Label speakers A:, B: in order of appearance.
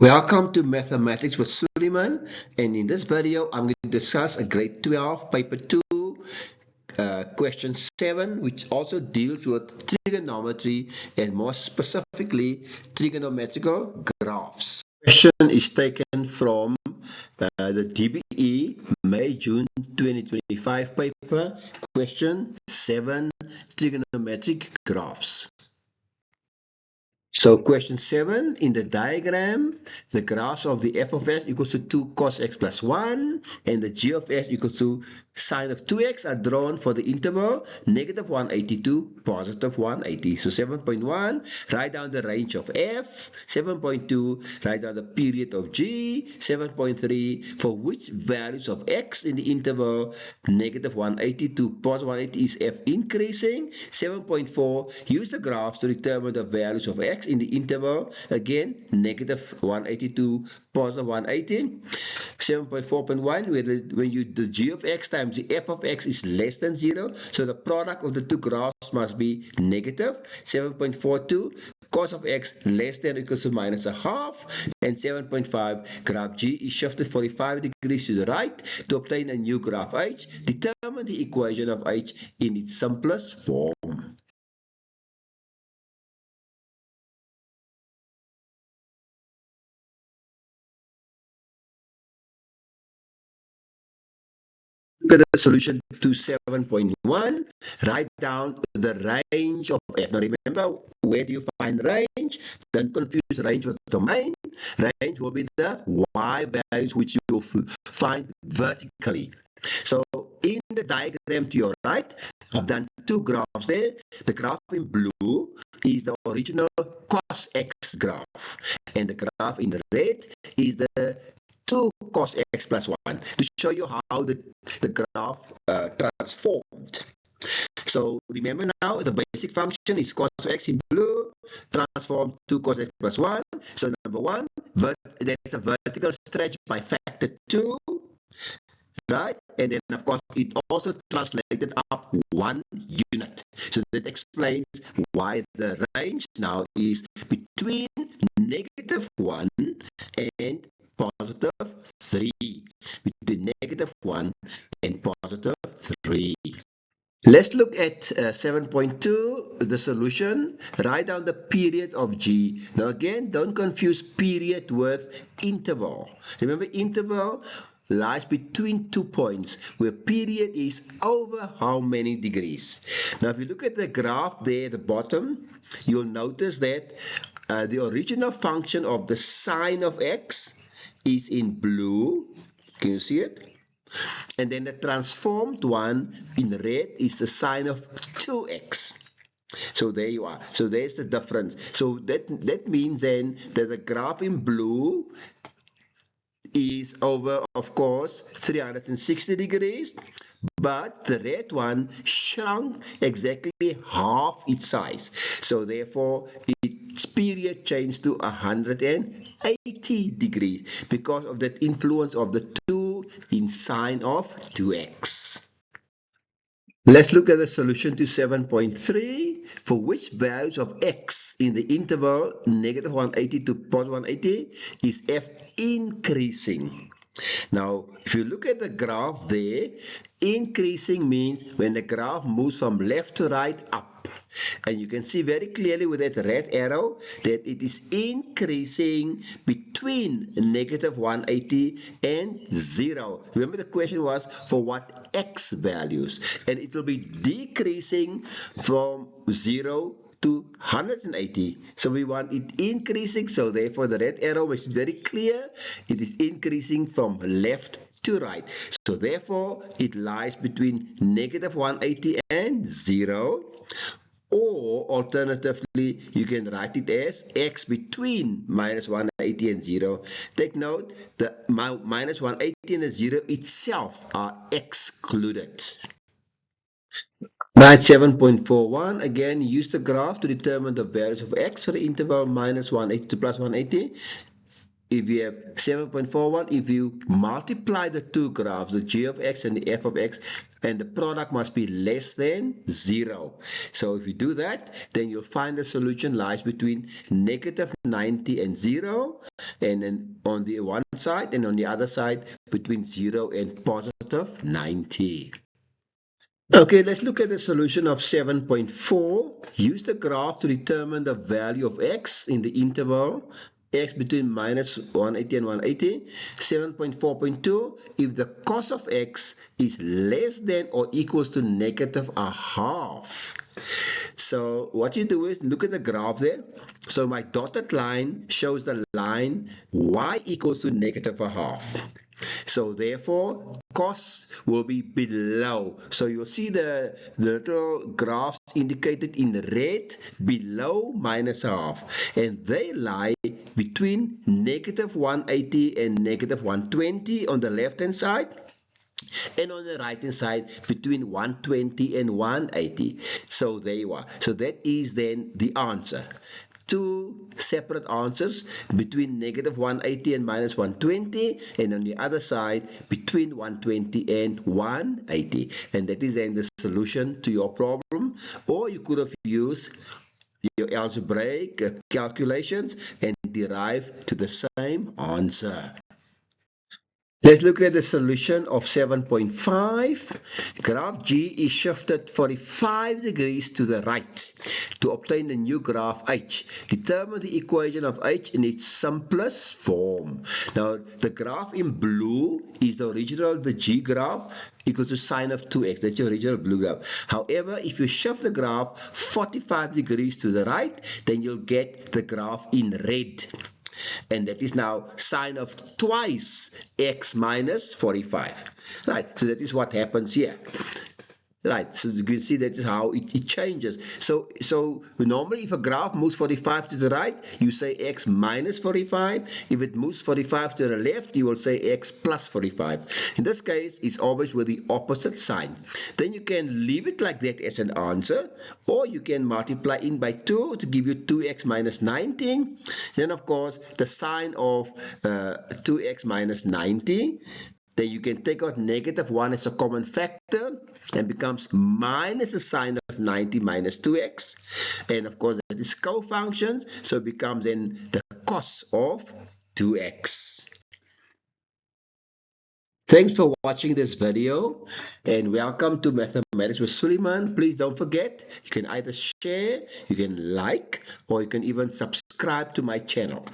A: Welcome to Mathematics with Suleiman, and in this video I'm going to discuss a grade 12 paper 2 question 7, which also deals with trigonometry and more specifically trigonometrical graphs. Question is taken from the DBE May-June 2025 paper, question 7, trigonometric graphs. So question 7, in the diagram, the graphs of the f of s equals to 2 cos x plus 1 and the g of s equals to sine of 2x are drawn for the interval negative 180 to positive 180. So 7.1, write down the range of f. 7.2, write down the period of g. 7.3, for which values of x in the interval negative 180 to positive 180 is f increasing. 7.4, use the graphs to determine the values of x in the interval, again, negative 180 to positive 180. 7.4.1, when the g of x times the f of x is less than 0, so the product of the two graphs must be negative. 7.42, cos of x less than or equals to minus a half. And 7.5, graph G is shifted 45 degrees to the right to obtain a new graph H. Determine the equation of H in its simplest form. Look at the solution to 7.1. Write down the range of f. Now remember, where do you find range? Don't confuse range with domain. Range will be the y values which you will find vertically. So in the diagram to your right, I've done two graphs there. The graph in blue is the original cos x graph, and the graph in red is the 2 cos x plus 1, to show you how the graph transformed. So remember now, the basic function is cos x in blue, transform 2 cos x plus 1. So number 1, there's a vertical stretch by factor 2, right? And then, of course, it also translated up 1 unit. So that explains why the range now is between negative 1 and positive 3. Between negative 1 and positive 3. Let's look at 7.2, the solution. Write down the period of G. Now again, don't confuse period with interval. Remember, interval lies between 2 points, where period is over how many degrees. Now if you look at the graph there at the bottom, you'll notice that the original function of the sine of x is in blue. Can you see it? And then the transformed one in red is the sine of 2x. So there you are. So there's the difference. So that means then that the graph in blue is over, of course, 360 degrees, but the red one shrunk exactly half its size. So therefore, its period changed to 180 degrees because of that influence of the 2 in sine of 2x. Let's look at the solution to 7.3, for which values of x in the interval negative 180 to positive 180 is f increasing. Now, if you look at the graph there, increasing means when the graph moves from left to right up. And you can see very clearly with that red arrow that it is increasing between negative 180 and 0. Remember, the question was for what x values, and it will be decreasing from 0 to 180. So we want it increasing, so therefore the red arrow makes it very clear it is increasing from left to right. So therefore it lies between negative 180 and 0. Or alternatively, you can write it as x between minus 180 and 0. Take note, the minus 180 and the 0 itself are excluded. Now at 7.41, again, use the graph to determine the values of x for the interval minus 180 to plus 180. if you have 7.41, if you multiply the two graphs, the g of x and the f of x, and the product must be less than 0. So if you do that, then you'll find the solution lies between negative 90 and 0, and then on the one side, and on the other side between 0 and positive 90. Okay, let's look at the solution of 7.4. Use the graph to determine the value of x in the interval x between minus 180 and 180. 7.4.2, if the cos of x is less than or equals to negative a half. So what you do is look at the graph there. So my dotted line shows the line y equals to negative a half. So therefore, cos will be below. So you'll see the little graphs indicated in red below minus a half. And they lie between negative 180 and negative 120 on the left-hand side, and on the right hand side between 120 and 180. So there you are. So that is then the answer. Two separate answers between negative 180 and minus 120, and on the other side between 120 and 180. And that is then the solution to your problem. Or you could have used your algebraic calculations and derive to the same answer. Let's look at the solution of 7.5. Graph G is shifted 45 degrees to the right to obtain the new graph H. Determine the equation of H in its simplest form. Now, the graph in blue is the original, the G graph, equals to sine of 2x. That's your original blue graph. However, if you shift the graph 45 degrees to the right, then you'll get the graph in red. And that is now sine of twice x minus 45. Right, so that is what happens here. Right, so you can see that is how it changes. So normally if a graph moves 45 to the right, you say x minus 45. If it moves 45 to the left, you will say x plus 45. In this case, it's always with the opposite sign. Then you can leave it like that as an answer, or you can multiply in by 2 to give you 2x minus 19. Then of course, the sign of 2x minus 90. Then you can take out negative 1 as a common factor and becomes minus the sine of 90 minus 2x. And of course, that is co-functions, so it becomes then the cos of 2x. Thanks for watching this video, and welcome to Mathematics with Suleiman. Please don't forget, you can either share, you can like, or you can even subscribe to my channel.